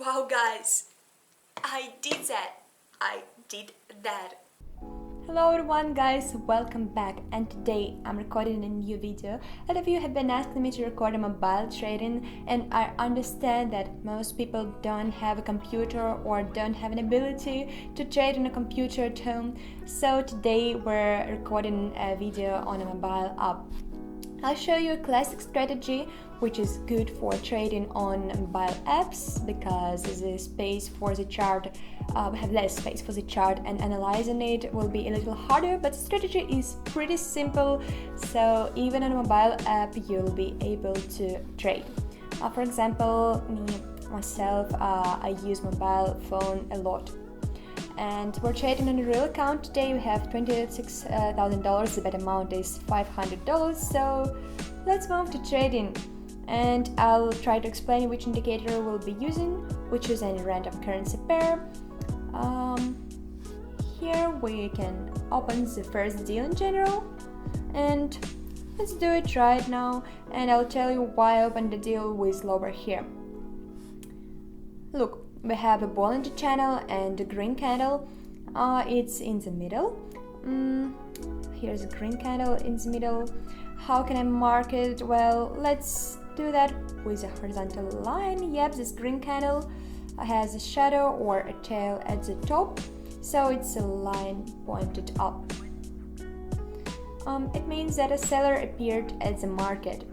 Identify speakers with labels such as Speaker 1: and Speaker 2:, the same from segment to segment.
Speaker 1: Wow, guys, I did that. I did that. Hello everyone guys, welcome back, and today I'm recording a new video. A lot of you have been asking me to record a mobile trading, and I understand that most people don't have a computer or don't have an ability to trade on a computer at home. So today we're recording a video on a mobile app. I'll show you a classic strategy which is good for trading on mobile apps because the space for the chart, we have less space for the chart, and analyzing it will be a little harder, but the strategy is pretty simple, so even on a mobile app you'll be able to trade. For example, myself, I use mobile phone a lot. And we're trading on a real account today. We have $26,000. The bet amount is $500. So let's move to trading. And I'll try to explain which indicator we'll be using. We choose any random currency pair. Here we can open the first deal in general. And let's do it right now. And I'll tell you why I opened the deal with lower here. Look. We have a Bollinger channel and a green candle. It's in the middle. Here's a green candle in the middle. How can I mark it? Well, let's do that with a horizontal line. Yep, this green candle has a shadow or a tail at the top, so it's a line pointed up. It means that a seller appeared at the market.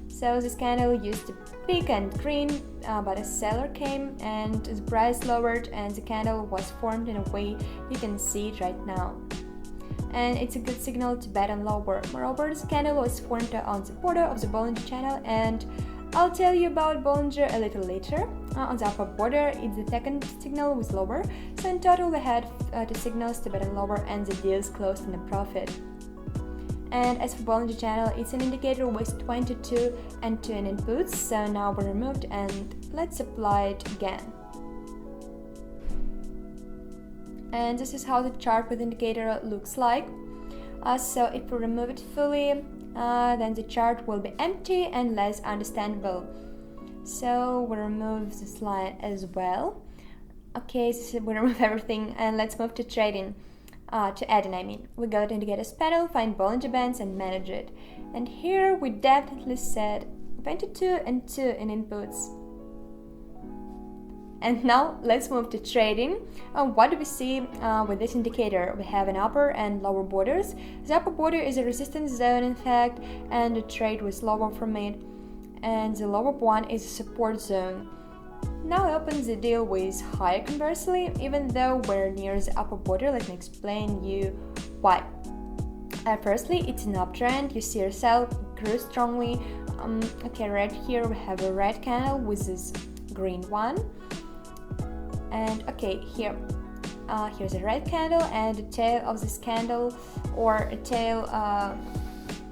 Speaker 1: So this candle used to pink and green, but a seller came and the price lowered and the candle was formed in a way you can see it right now. And it's a good signal to bet on lower. Moreover, this candle was formed on the border of the Bollinger channel, and I'll tell you about Bollinger a little later. On the upper border, it's the second signal with lower, so in total we had two signals to bet on lower, and the deals closed in a profit. And as for Bollinger channel, it's an indicator with 22 and 2 inputs, so now we're removed and let's apply it again. And this is how the chart with indicator looks like. So if we remove it fully, then the chart will be empty and less understandable. So we remove this line as well. Okay, so we remove everything and let's move to trading. To add in, we go to indicators panel, find Bollinger Bands and manage it. And here we definitely set 22 and 2 in inputs. And now let's move to trading. What do we see with this indicator? We have an upper and lower borders. The upper border is a resistance zone in fact, and the trade was lower from it. And the lower one is a support zone. Now I open the deal with higher conversely, even though we're near the upper border. Let me explain you why. Firstly, it's an uptrend. You see yourself grew strongly. Okay, right here we have a red candle with this green one. And okay, here's a red candle and the tail of this candle, or a tail,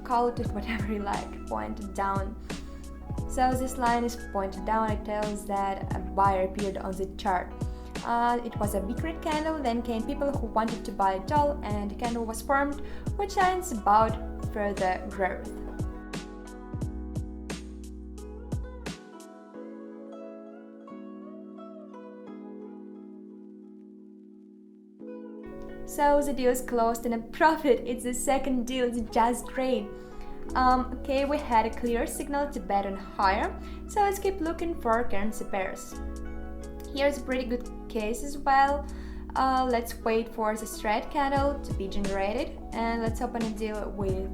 Speaker 1: call it whatever you like, pointed down. So this line is pointed down. It tells that a buyer appeared on the chart. It was a big red candle, then came people who wanted to buy it all, and the candle was formed, which signs about further growth. So the deal is closed in a profit. It's the second deal. It's just great. Okay, we had a clear signal to bet on higher, so let's keep looking for currency pairs. Here's a pretty good case as well. Let's wait for this red candle to be generated, and let's open a deal with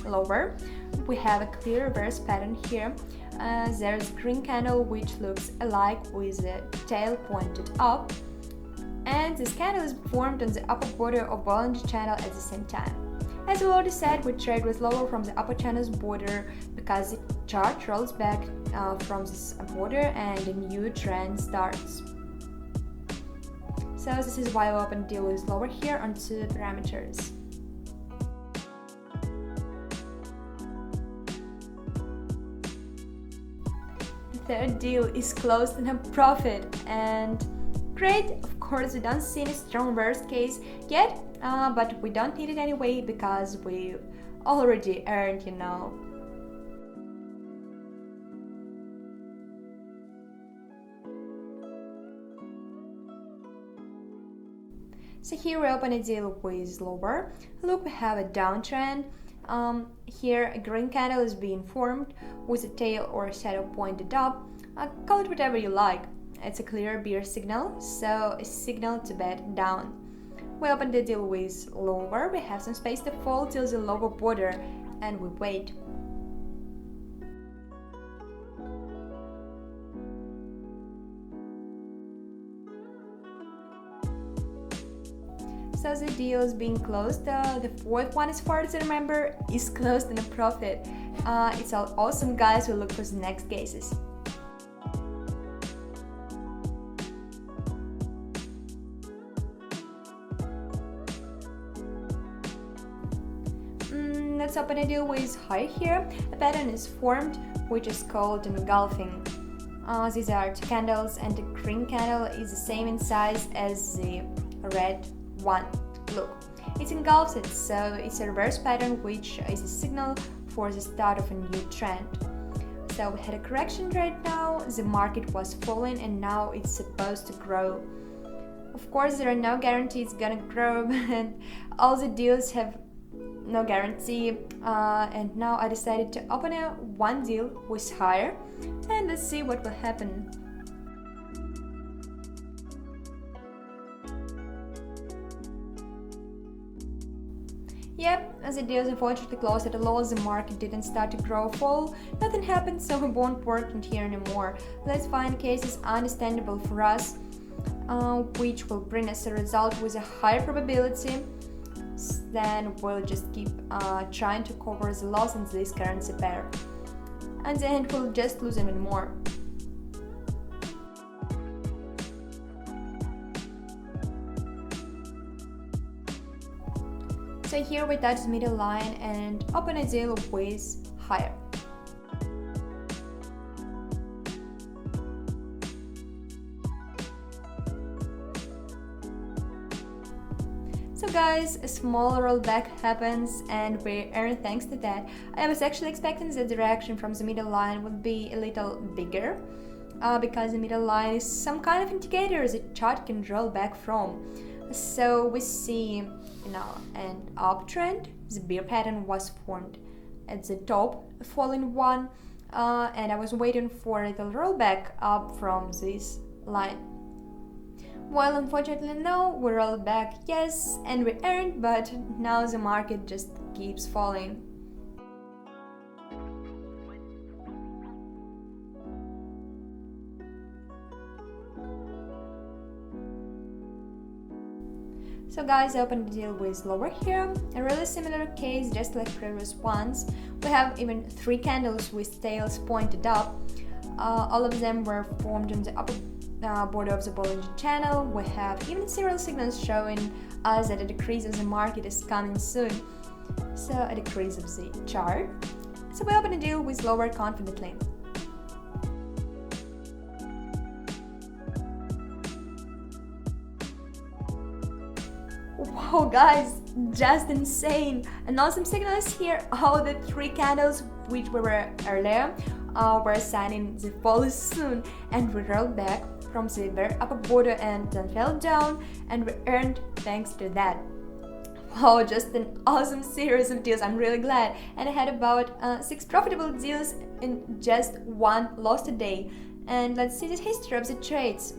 Speaker 1: lower. We have a clear reverse pattern here. There's a green candle which looks alike with the tail pointed up, and this candle is formed on the upper border of Bollinger channel at the same time. As we already said, we trade with lower from the upper channel's border because the chart rolls back from this border and a new trend starts. So this is why we open deal with lower here on 2 parameters. The third deal is closed in a profit, and great. Of course, we don't see any strong worst case yet, but we don't need it anyway because we already earned, So here we open a deal with lower. Look, we have a downtrend. Here a green candle is being formed with a tail or a shadow pointed up. Call it whatever you like. It's a clear bear signal, so a signal to bet down. We open the deal with lower. We have some space to fall till the lower border, and we wait. So the deal is being closed. The fourth one, as far as I remember, is closed in a profit. It's all awesome, guys. We'll look for the next cases. Let's open a deal with high here. A pattern is formed, which is called engulfing. These are two candles, and the green candle is the same in size as the red one. Look, it engulfs it, so it's a reverse pattern, which is a signal for the start of a new trend. So we had a correction right now. The market was falling, and now it's supposed to grow. Of course, there are no guarantees it's gonna grow, but all the deals have no guarantee, and now I decided to open one deal with higher, and let's see what will happen. Yep, as the deals unfortunately closed at a loss, the market didn't start to grow or fall. Nothing happened, so we won't work in here anymore. Let's find cases understandable for us, which will bring us a result with a higher probability. Then we'll just keep trying to cover the loss in this currency pair. And then we'll just lose even more. So here we touch the middle line and open a deal with higher. So guys, a small rollback happens and we earn thanks to that. I was actually expecting the direction from the middle line would be a little bigger, because the middle line is some kind of indicator the chart can roll back from. So we see, an uptrend. The bear pattern was formed at the top, a falling one, and I was waiting for a little rollback up from this line. Well, unfortunately, no, we rolled back, yes, and we earned, but now the market just keeps falling. So guys, I opened the deal with lower here, a really similar case just like previous ones. We have even 3 candles with tails pointed up. All of them were formed on the upper border of the Bollinger Channel. We have even several signals showing us that a decrease of the market is coming soon. So a decrease of the chart. So we open a deal with lower confidently. Wow guys, just insane! An awesome signals here. All the 3 candles which we were earlier were signing the fall is soon, and we rolled back from the very upper border and then fell down, and we earned thanks to that. Wow, just an awesome series of deals. I'm really glad, and I had about 6 profitable deals in just one loss today. And let's see the history of the trades.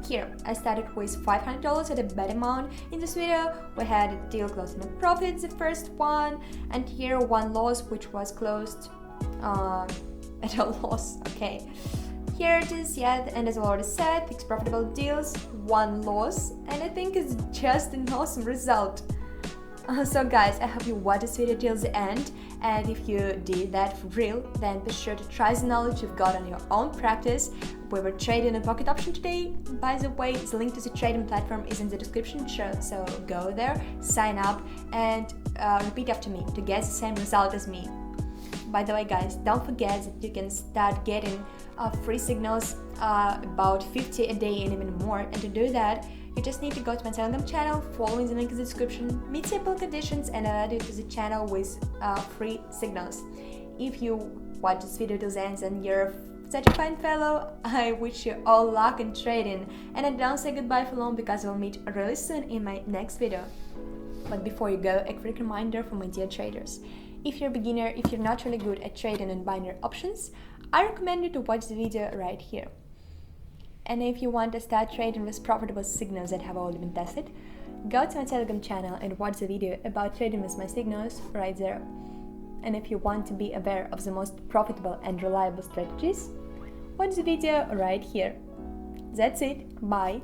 Speaker 1: Here I started with $500 at a bet amount. In this video we had a deal closed in a profit, the first one, and here one loss which was closed at a loss. Okay, here it is, yeah, and as I already said, 6 profitable deals, 1 loss, and I think it's just an awesome result. So guys, I hope you watched this video till the end, and if you did that for real, then be sure to try the knowledge you've got on your own practice. We were trading a pocket option today. By the way, the link to the trading platform is in the description, so go there, sign up, and repeat after me to get the same result as me. By the way guys, don't forget that you can start getting free signals, about 50 a day and even more, and to do that you just need to go to my Telegram channel, following the link in the description, meet simple conditions, and I'll add you to the channel with free signals. If you watch this video till the end and you're such a fine fellow. I wish you all luck in trading, and I don't say goodbye for long because we'll meet really soon in my next video. But before you go, a quick reminder for my dear traders. If you're a beginner, if you're not really good at trading in binary options, I recommend you to watch the video right here. And if you want to start trading with profitable signals that have already been tested, go to my Telegram channel and watch the video about trading with my signals right there. And if you want to be aware of the most profitable and reliable strategies, watch the video right here. That's it. Bye.